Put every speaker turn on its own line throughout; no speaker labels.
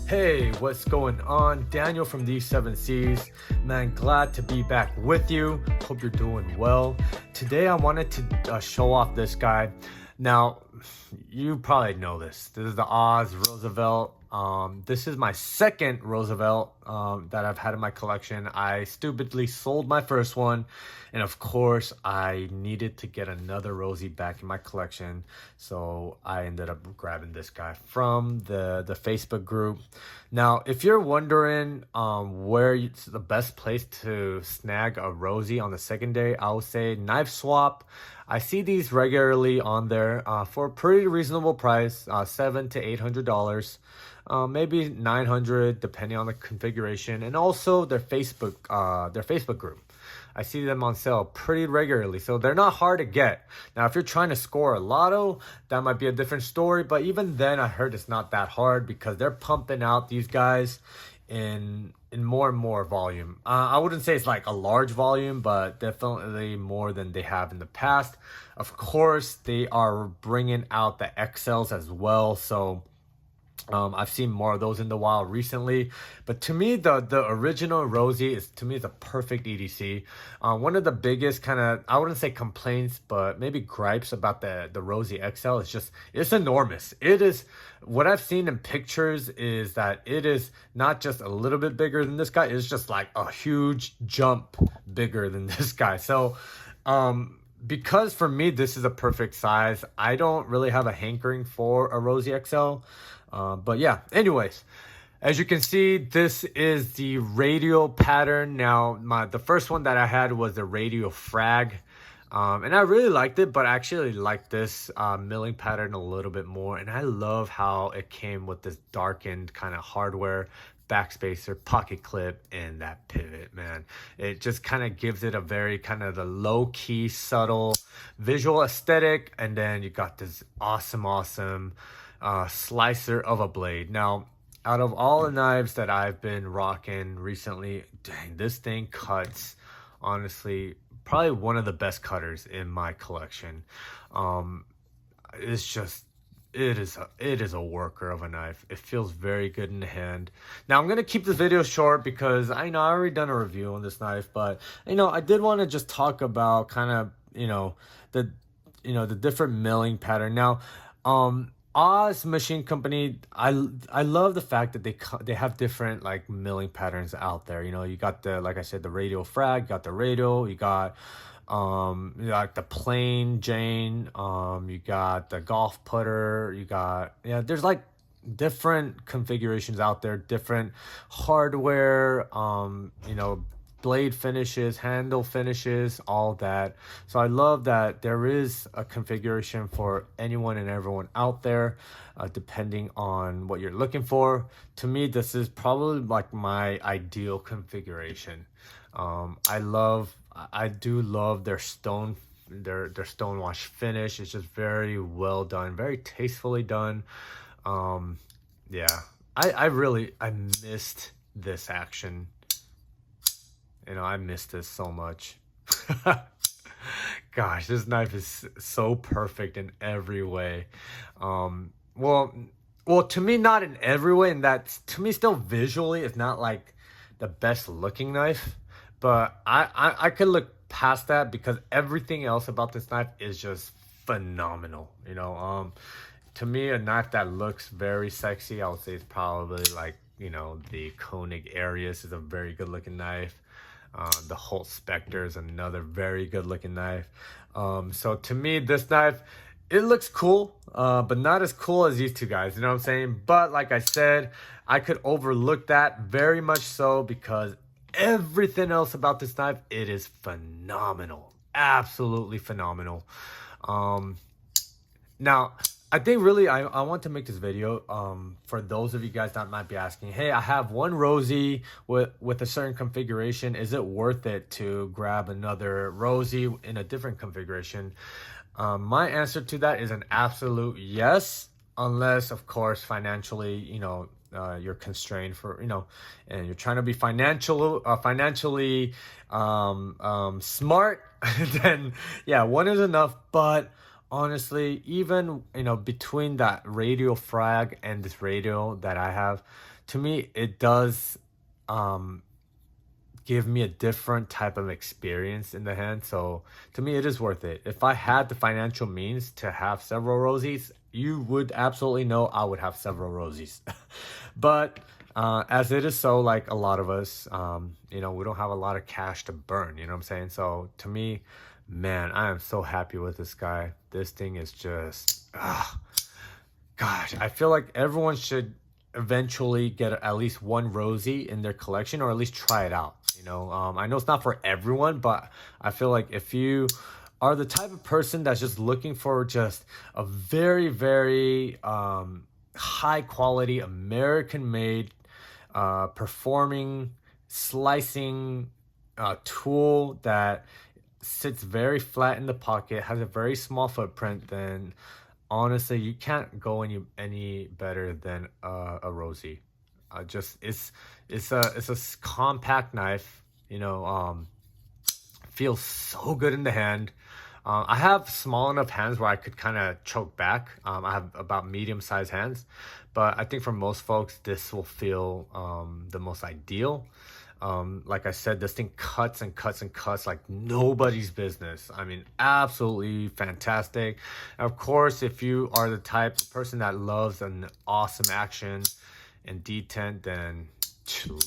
Hey, what's going on? Daniel from these 7Cs. Man, glad to be back with you. Hope you're doing well. Today I wanted to show off this guy. Now, you probably know this. This is the Oz Roosevelt. This is my second Roosevelt that I've had in my collection. I stupidly sold my first one, and of course I needed to get another Rosie back in my collection, so I ended up grabbing this guy from the Facebook group. Now, if you're wondering where's the best place to snag a Rosie on the second day, I would say Knife Swap. I see these regularly on there for a pretty reasonable price, $700 to $800, maybe $900 depending on the configuration, and also their Facebook group. I see them on sale pretty regularly, so they're not hard to get. Now, if you're trying to score a lotto, that might be a different story, but even then, I heard it's not that hard because they're pumping out these guys in more and more volume. I wouldn't say it's like a large volume, but definitely more than they have in the past. Of course, they are bringing out the XLs as well, so I've seen more of those in the wild recently. But to me, the original Rosie is a perfect EDC. One of the biggest kind of, I wouldn't say complaints, but maybe gripes about the Rosie XL is just, it's enormous. It is, what I've seen in pictures is that it is not just a little bit bigger than this guy, it's just like a huge jump bigger than this guy. So because for me this is a perfect size, I don't really have a hankering for a Rosie XL. But yeah, anyways, as you can see, this is the radial pattern. Now, the first one that I had was the radial frag, and I really liked it, but I actually like this milling pattern a little bit more. And I love how it came with this darkened kind of hardware backspacer, pocket clip, and that pivot. Man, it just kind of gives it a very kind of the low-key, subtle visual aesthetic. And then you got this awesome slicer of a blade. Now, out of all the knives that I've been rocking recently, dang, this thing cuts, honestly, probably one of the best cutters in my collection. It's just, it is a worker of a knife. It feels very good in the hand. Now, I'm gonna keep this video short because I know I already done a review on this knife, but I did want to just talk about kind of the different milling pattern. Now, Oz Machine Company, I love the fact that they have different like milling patterns out there. You got the, like I said, the radial frag, you got the radial, you got the plain Jane, you got the golf putter, you got, there's like different configurations out there, different hardware, blade finishes, handle finishes, all that. So I love that there is a configuration for anyone and everyone out there, depending on what you're looking for. To me, this is probably like my ideal configuration. I do love their stonewash finish. It's just very well done, very tastefully done. I missed this action. I missed this so much. Gosh, this knife is so perfect in every way. Well, to me, not in every way, and that to me still visually it's not like the best looking knife, but I could look past that because everything else about this knife is just phenomenal. To me, a knife that looks very sexy, I would say it's probably like the Koenig Arius is a very good looking knife. The Holt Spectre is another very good looking knife. So to me, this knife, it looks cool, but not as cool as these two guys, you know what I'm saying? But like I said, I could overlook that very much so because everything else about this knife, it is phenomenal. Absolutely phenomenal. Now, I think really I want to make this video for those of you guys that might be asking, hey, I have one Rosie with a certain configuration. Is it worth it to grab another Rosie in a different configuration? My answer to that is an absolute yes, unless of course financially, you're constrained for, and you're trying to be financially smart, then yeah, one is enough. But honestly, even between that radial frag and this radial that I have, to me it does give me a different type of experience in the hand. So to me, it is worth it. If I had the financial means to have several Rosies, you would absolutely know I would have several Rosies. But as it is so, like a lot of us, we don't have a lot of cash to burn. You know what I'm saying? So to me, man, I am so happy with this guy. This thing is just, gosh, I feel like everyone should eventually get at least one Rosie in their collection, or at least try it out. I know it's not for everyone, but I feel like if you are the type of person that's just looking for just a very, very high quality American made performing slicing tool that sits very flat in the pocket, has a very small footprint, then honestly you can't go any better than a Rosie. It's a compact knife, feels so good in the hand. I have small enough hands where I could kind of choke back. I have about medium sized hands, but I think for most folks this will feel the most ideal. Like I said, this thing cuts and cuts and cuts like nobody's business. I mean, absolutely fantastic. Of course, if you are the type of person that loves an awesome action and detent, then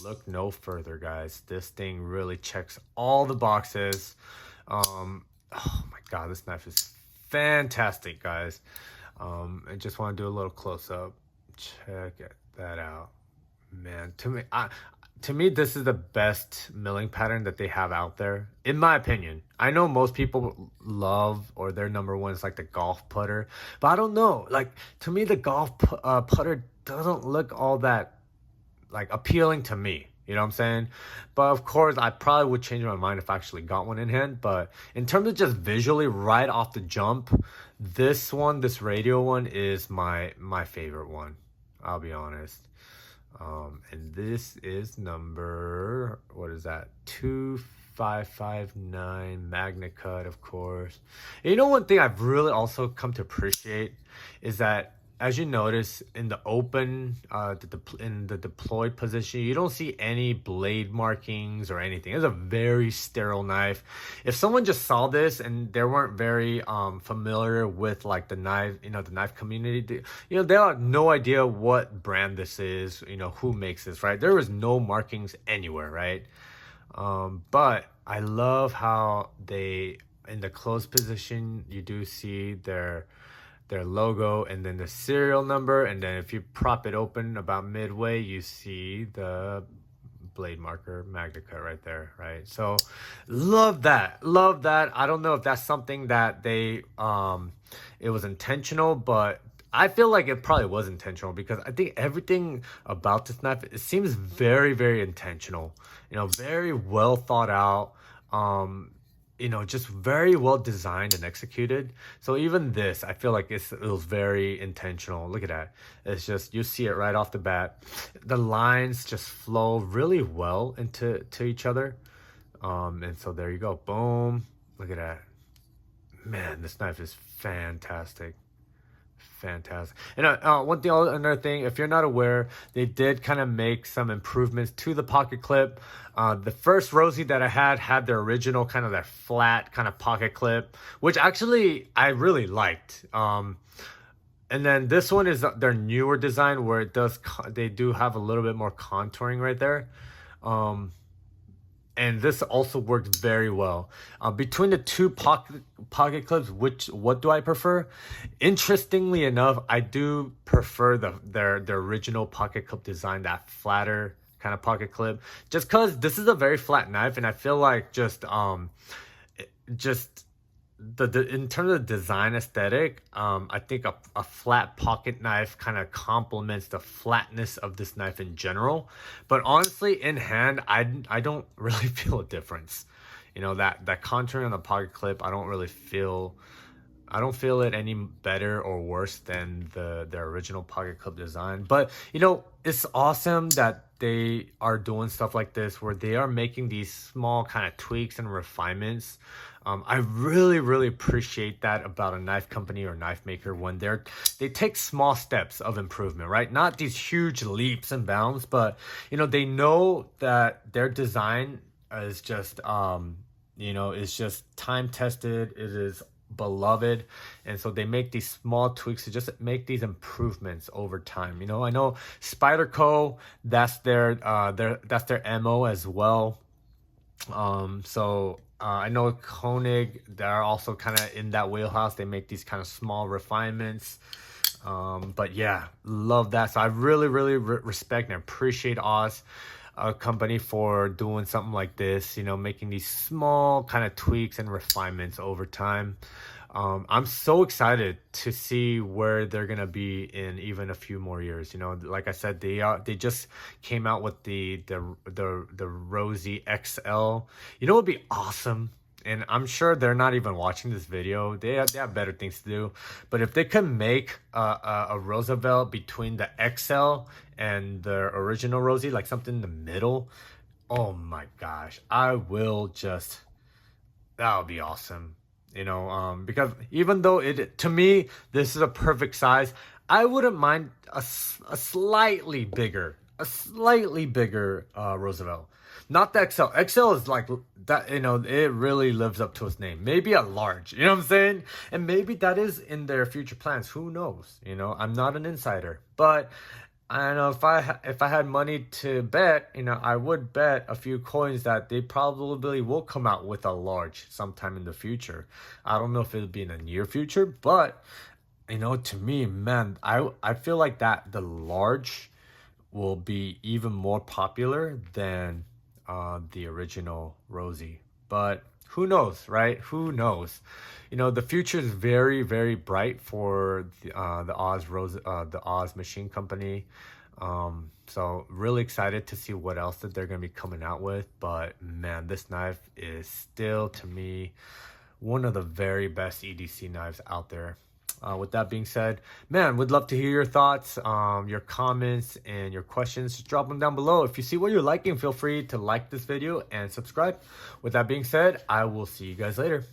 look no further, guys. This thing really checks all the boxes. Oh my god, this knife is fantastic, guys. I just want to do a little close-up. Check that out, man. To me, this is the best milling pattern that they have out there, in my opinion. I know most people love, or their number one is like the golf putter, but I don't know. Like, to me, the golf putter doesn't look all that like appealing to me. You know what I'm saying? But of course, I probably would change my mind if I actually got one in hand. But in terms of just visually, right off the jump, this radio one is my favorite one. I'll be honest. And this is number, what is that? 2559 Magna Cut, of course. And one thing I've really also come to appreciate is that, as you notice in the open, in the deployed position, you don't see any blade markings or anything. It's a very sterile knife. If someone just saw this and they weren't very familiar with like the knife, the knife community, they have no idea what brand this is, who makes this, right? There was no markings anywhere, right? But I love how they, in the closed position, you do see their logo and then the serial number, and then if you prop it open about midway, you see the blade marker Magna Cut right there, right? So love that. I don't know if that's something that they it was intentional, but I feel like it probably was intentional, because I think everything about this knife, it seems very, very intentional, very well thought out, just very well designed and executed. So even this, I feel like it was very intentional. Look at that. It's just, you see it right off the bat. The lines just flow really well into each other. And so there you go. Boom. Look at that. Man, this knife is fantastic. Fantastic. And another thing, if you're not aware, they did kind of make some improvements to the pocket clip. The first Rosie that I had the original kind of that flat kind of pocket clip, which actually I really liked. And then this one is their newer design, where they do have a little bit more contouring right there. And this also works very well. Between the two pocket clips, what do I prefer? Interestingly enough, I do prefer their original pocket clip design, that flatter kind of pocket clip, just because this is a very flat knife, and I feel like just in terms of design aesthetic, I think a flat pocket knife kind of complements the flatness of this knife in general. But honestly, in hand, I don't really feel a difference. That contouring on the pocket clip, I don't feel it any better or worse than the original pocket clip design. But it's awesome that they are doing stuff like this where they are making these small kind of tweaks and refinements. I really appreciate that about a knife company or knife maker when they take small steps of improvement, right? Not these huge leaps and bounds, but they know that their design is just is just time tested. It is beloved, and so they make these small tweaks to just make these improvements over time. I know Spyderco, that's their MO as well. I know Koenig, they're also kind of in that wheelhouse. They make these kind of small refinements. But yeah, love that. So I really respect and appreciate Oz company for doing something like this, making these small kind of tweaks and refinements over time. I'm so excited to see where they're gonna be in even a few more years. Like I said, they just came out with the Rosie XL. It would be awesome, and I'm sure they're not even watching this video. They have better things to do. But if they can make a Roosevelt between the XL and the original Rosie, like something in the middle, oh my gosh, that would be awesome. Because even though to me, this is a perfect size, I wouldn't mind a slightly bigger Roosevelt. Not the XL. XL is like that, it really lives up to its name. Maybe a large, you know what I'm saying? And maybe that is in their future plans. Who knows? I'm not an insider, but I know if I had money to bet, I would bet a few coins that they probably will come out with a large sometime in the future. I don't know if it'll be in the near future, but to me, man, I feel like that the large will be even more popular than the original Rosie. But who knows, right? Who knows? The future is very bright for the Oz Machine Company. So really excited to see what else that they're going to be coming out with. But man, this knife is still, to me, one of the very best EDC knives out there. With that being said, man, would love to hear your thoughts, your comments, and your questions. Just drop them down below. If you see what you're liking, feel free to like this video and subscribe. With that being said, I will see you guys later.